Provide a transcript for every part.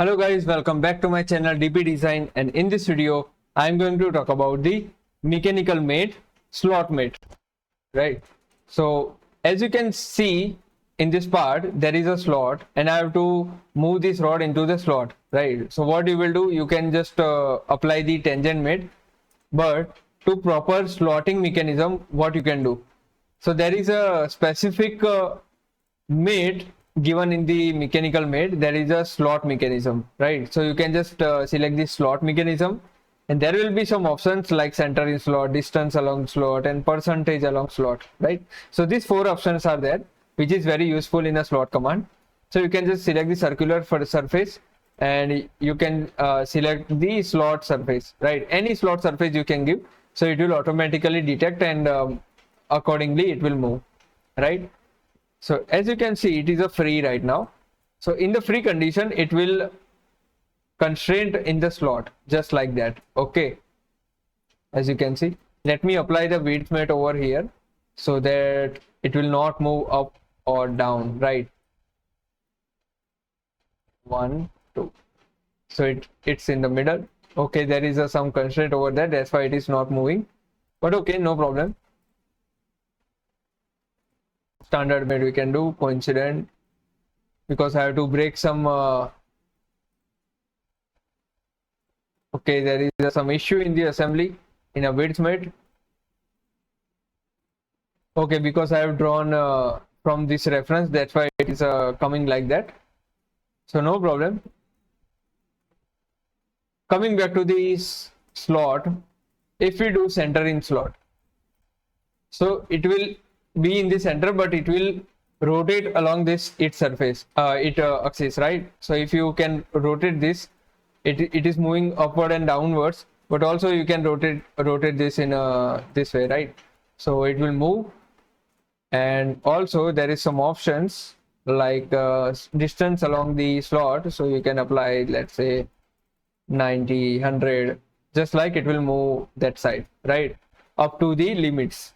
Hello guys, welcome back to my channel DP Design, and in this video I am going to talk about the mechanical mate slot mate, right? So as you can see in this part, there is a slot and I have to move this rod into the slot, right? So what you will do, you can just apply the tangent mate, but to proper slotting mechanism, what you can do, so there is a specific mate given in the mechanical mate. There is a slot mechanism, right? So you can just select the slot mechanism, and there will be some options like center in slot, distance along slot, and percentage along slot, right? So these four options are there, which is very useful in a slot command. So you can just select the circular for the surface, and you can select the slot surface, right? Any slot surface you can give, so it will automatically detect, and accordingly it will move, right? So as you can see, it is a free right now. So in the free condition, it will constrain in the slot just like that. Okay, as you can see, let me apply the width mate over here so that it will not move up or down, right? 1 2. So it's in the middle. Okay, there is some constraint over there, that's why it is not moving, but okay, no problem. Standard mate we can do, coincident, because I have to break some okay, there is some issue in the assembly in a width mate. Okay, because I have drawn from this reference, that's why it is coming like that. So no problem. Coming back to this slot, if we do center in slot, so it will be in the center, but it will rotate along this its surface, axis, right? So if you can rotate this, it is moving upward and downwards, but also you can rotate this in this way, right? So it will move. And also there is some options like distance along the slot, so you can apply, let's say 90, 100, just like it will move that side, right, up to the limits.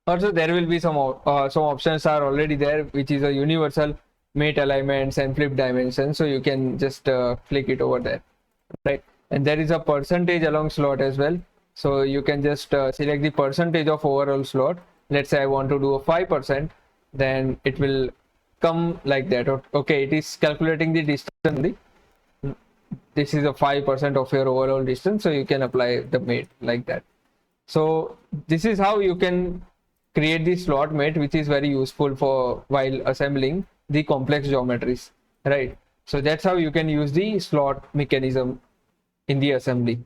Also there will be some options are already there, which is a universal mate alignments and flip dimensions, so you can just click it over there, right? And there is a percentage along slot as well, so you can just select the percentage of overall slot. Let's say I want to do a 5%, then it will come like that. Okay, it is calculating the distance. This is a 5% of your overall distance, so you can apply the mate like that. So this is how you can create the slot mate, which is very useful for while assembling the complex geometries, right? So that's how you can use the slot mechanism in the assembly.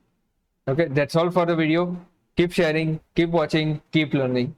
Okay, that's all for the video. Keep sharing, keep watching, keep learning.